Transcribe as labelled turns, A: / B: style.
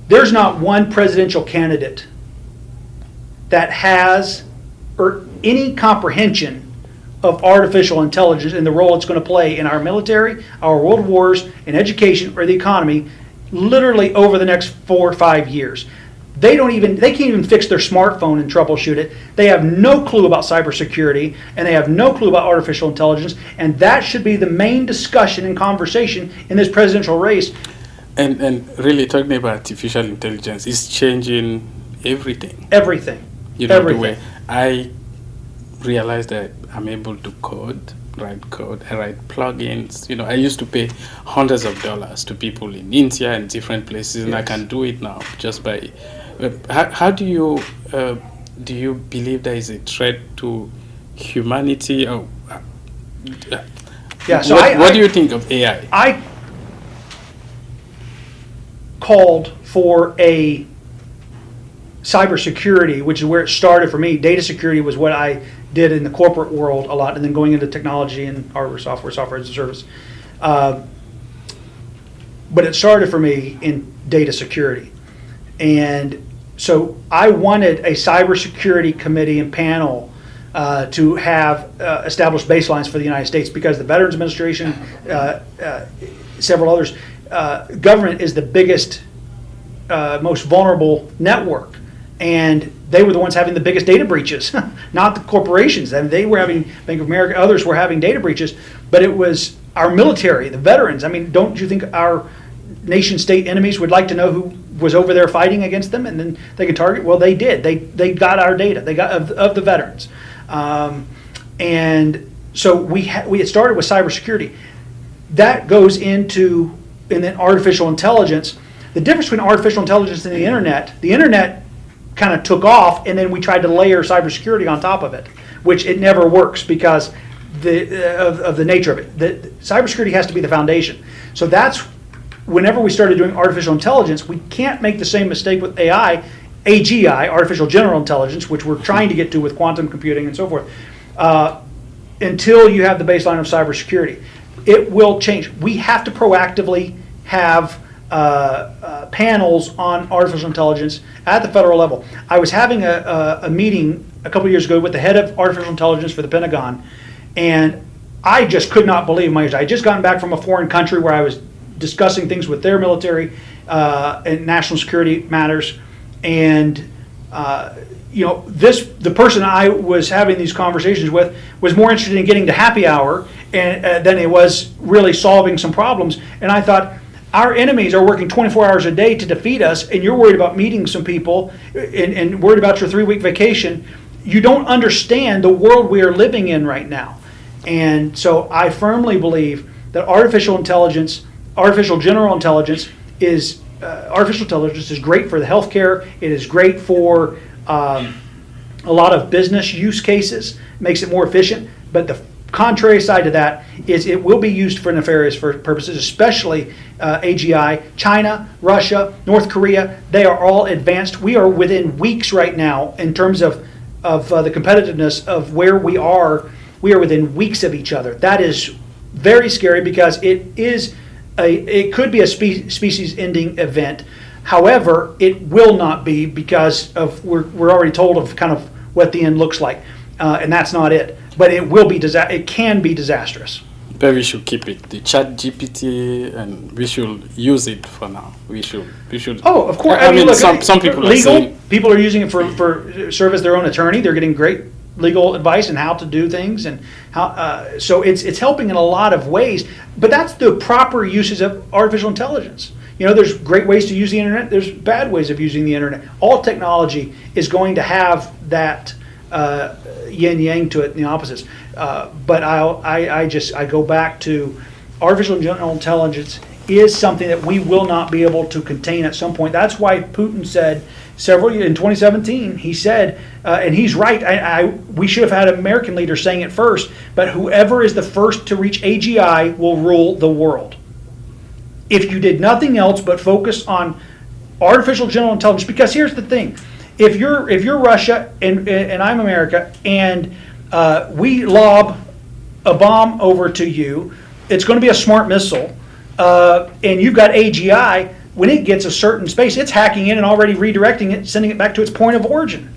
A: there's not one presidential candidate that has or any comprehension of artificial intelligence and the role it's going to play in our military, our world wars, in education, or the economy, literally over the next 4 or 5 years. They can't even fix their smartphone and troubleshoot it. They have no clue about cybersecurity, and they have no clue about artificial intelligence, and that should be the main discussion and conversation in this presidential race.
B: And really talking about artificial intelligence is changing everything.
A: Everything.
B: The way I realized that I'm able to write code, I write plugins. I used to pay hundreds of dollars to people in India and different places, and I can do it now just by. How do you believe there is a threat to humanity? So what do you think of AI?
A: I called for a cybersecurity, which is where it started for me. Data security was what I did in the corporate world a lot, and then going into technology and hardware, software as a service. But it started for me in data security. And so I wanted a cybersecurity committee and panel to have established baselines for the United States, because the Veterans Administration, several others, government is the biggest, most vulnerable network. And they were the ones having the biggest data breaches, not the corporations. I mean, they were having, Bank of America, others were having data breaches, but it was our military, the veterans. I mean, don't you think our nation state enemies would like to know who was over there fighting against them, and then they could target? Well, they did. They got our data. They got of the veterans. And so we had started with cybersecurity. That goes into, and then artificial intelligence. The difference between artificial intelligence and the internet kind of took off, and then we tried to layer cybersecurity on top of it, which it never works because of the nature of it. The cybersecurity has to be the foundation. So that's whenever we started doing artificial intelligence, we can't make the same mistake with AI, AGI, artificial general intelligence, which we're trying to get to with quantum computing and so forth, until you have the baseline of cybersecurity. It will change. We have to proactively have panels on artificial intelligence at the federal level. I was having a meeting a couple of years ago with the head of artificial intelligence for the Pentagon, and I just could not believe my ears. I had just gotten back from a foreign country where I was discussing things with their military and national security matters, and the person I was having these conversations with was more interested in getting to happy hour than it was really solving some problems. And I thought, our enemies are working 24 hours a day to defeat us, and you're worried about meeting some people and worried about your 3-week vacation. You don't understand the world we are living in right now. And so I firmly believe that artificial general intelligence is great for the healthcare. It is great for a lot of business use cases, makes it more efficient. But the contrary side to that is it will be used for nefarious purposes, especially AGI. China, Russia, North Korea, they are all advanced. We are within weeks right now in terms of the competitiveness of where we are. We are within weeks of each other. That is very scary because it could be a species-ending event. However, it will not be, because of we're already told of kind of what the end looks like, and that's not it. But it will be it can be disastrous.
B: But we should keep it. The Chat GPT, and we should use it for now. We should.
A: Oh, of course.
B: I mean,
A: look,
B: some people are saying,
A: people are using it for serve as their own attorney. They're getting great legal advice on how to do things, and how. So it's helping in a lot of ways. But that's the proper uses of artificial intelligence. There's great ways to use the internet. There's bad ways of using the internet. All technology is going to have that yin yang to it, and the opposites. But I go back to artificial general intelligence is something that we will not be able to contain at some point. That's why Putin said in 2017, he said, and he's right. We should have had American leaders saying it first. But whoever is the first to reach AGI will rule the world. If you did nothing else but focus on artificial general intelligence, because here's the thing. If you're Russia and I'm America, and we lob a bomb over to you, it's going to be a smart missile, and you've got AGI. when it gets a certain space, it's hacking in and already redirecting it, sending it back to its point of origin.